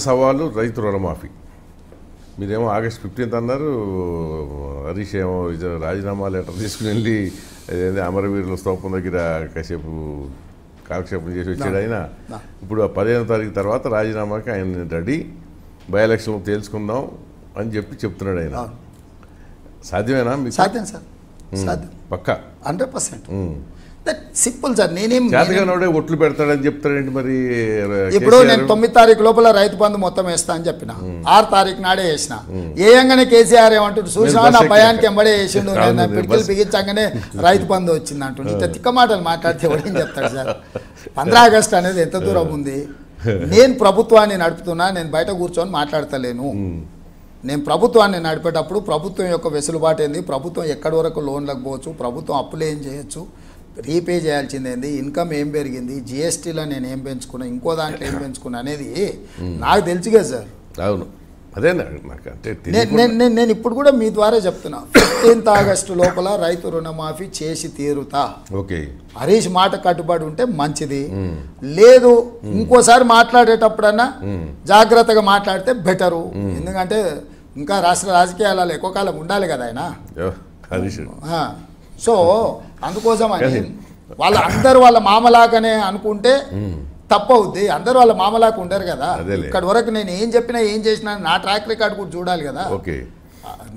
సవాలు రైతు రుణమాఫీ. మీరేమో ఆగస్ట్ 15 అన్నారు. హరీష్ ఏమో రాజీనామా లెటర్ తీసుకుని వెళ్ళి అమరవీరుల స్తూపం దగ్గర కాసేపు కాలక్షేపం చేసి వచ్చాడు ఆయన. ఇప్పుడు 15వ తారీఖు తర్వాత రాజీనామాకి ఆయన రెడీ, బై ఎలక్షన్ తేల్చుకుందాం అని చెప్తున్నాడు ఆయన. సాధ్యమేనా మీకు? సాధ్యం సార్, సాధ్యం పక్కా 100%. Simple sir. నేనేం చేతగానోడే ఒట్లు పెడతాడని చెప్తాడండి మరి. ఇప్పుడు నేను 9 తారీఖు లోపల రైతు బంధు మొత్తం వేస్తా అని చెప్పిన, 6 తారీఖు నాడే వేసిన. ఏయంగానే కేసీఆర్ ఏమంటుండు, చూసినా నా భయానికి ఎంబడే వేసిండు, పిడికిలు బిగించగానే రైతు బంధు వచ్చింది అంటుండు. ఇంత తిక్క మాటలు మాట్లాడితే ఎవడేం చెప్తాడు సార్? 15 ఆగస్టు అనేది ఎంత దూరం ఉంది? నేను ప్రభుత్వాన్ని నడుపుతున్నా, నేను బయట కూర్చొని మాట్లాడతలేను. నేను ప్రభుత్వాన్ని నడిపేటప్పుడు ప్రభుత్వం యొక్క వెసులుబాటు ఏంది, ప్రభుత్వం ఎక్కడి వరకు లోన్లకు పోవచ్చు, ప్రభుత్వం అప్పులు ఏం చేయొచ్చు, రీపే చేయాల్సిందేంది, ఇన్కమ్ ఏం పెరిగింది, జిఎస్టీలో నేను ఏం పెంచుకున్నా, ఇంకో దాంట్లో ఏం పెంచుకున్నా అనేది నాకు తెలుసు కదా సార్. అవును, అదే నాకు అంటే నేను ఇప్పుడు కూడా మీ ద్వారా చెప్తున్నా, 15 ఆగస్టు లోపల రైతు రుణమాఫీ చేసి తీరుతా. ఓకే, హరీష్ మాట కట్టుబడి ఉంటే మంచిది. లేదు ఇంకోసారి మాట్లాడేటప్పుడన్నా జాగ్రత్తగా మాట్లాడితే బెటరు. ఎందుకంటే ఇంకా రాష్ట్ర రాజకీయాలలో ఎక్కువ కాలం ఉండాలి కదా ఆయన. సో అందుకోసం అని అందరూ వాళ్ళ మామలాగానే అనుకుంటే తప్పవుద్ది. అందరూ వాళ్ళ మామలాగా ఉండరు కదా. ఇక్కడి వరకు నేను ఏం చెప్పినా ఏం చేసినా నా ట్రాక్ రికార్డ్ కూడా చూడాలి కదా.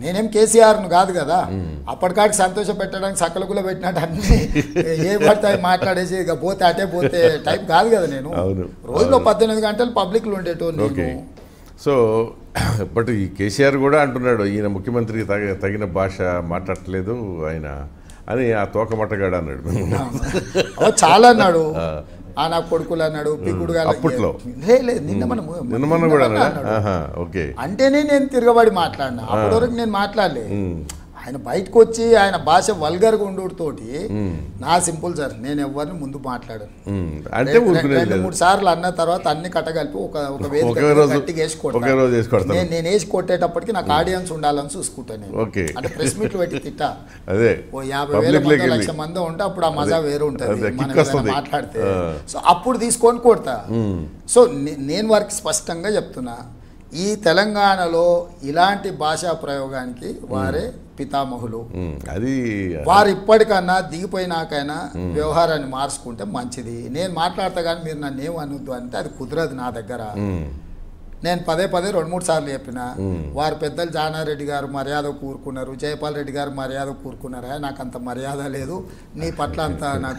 నేనేం కేసీఆర్ను కాదు కదా. అప్పటికాడికి సంతోషం పెట్టడానికి సకలకులో పెట్టినట్టు అన్ని ఏ పడతాయి మాట్లాడేసి ఇక పోతే అటే పోతే టైప్ కాదు కదా. నేను రోజులో 18 గంటలు పబ్లిక్లో ఉండేటోళ్ళు. సో బట్ ఈ కేసీఆర్ కూడా అంటున్నాడు, ఈయన ముఖ్యమంత్రికి తగిన భాష మాట్లాడట్లేదు ఆయన అని. ఆ తోకమట్టగాడు అన్నాడు, చాలా అన్నాడు. నా కొడుకులు అన్నాడు, పిగుడుగా అప్పట్లో. నిన్న కూడా అంటేనే నేను తిరగబడి మాట్లాడినా. అప్పటి వరకు నేను మాట్లాడలే. ఆయన బయటకు వచ్చి ఆయన భాష వల్గర్గా ఉండుతోటి నా సింపుల్ సార్, నేను ఎవరిని ముందు మాట్లాడాను. 2-3 సార్లు అన్న తర్వాత అన్ని కట్టగలిపి ఒక వేదిక గట్టిగా వేసి కొడతాను. నేను వేసి కొట్టేటప్పటికి నాకు ఆడియన్స్ ఉండాలని చూసుకుంటాను నేను. అంటే ప్రెస్ మీట్లు పెట్టి తిట్టా. ఓ 50,000 1,00,000 మంది ఉంటే అప్పుడు ఆ మజా వేరు ఉంటుంది మనం మాట్లాడితే. సో అప్పుడు తీసుకొని కొడతా. సో నేను వారికి స్పష్టంగా చెప్తున్నా, ఈ తెలంగాణలో ఇలాంటి భాషా ప్రయోగానికి వారే పితామహులు. అది వారు ఇప్పటికన్నా దిగిపోయినాకైనా వ్యవహారాన్ని మార్చుకుంటే మంచిది. నేను మాట్లాడతా కానీ మీరు నన్ను ఏమనొద్దు అంటే అది కుదరదు నా దగ్గర. నేను పదే 2-3 సార్లు చెప్పిన. వారు పెద్దలు జానారెడ్డి గారు మర్యాద కూరుకున్నారు, జయపాల్ రెడ్డి గారు మర్యాద కూరుకున్నారా, నాకు అంత మర్యాద లేదు, నీ పట్ల అంత నాకు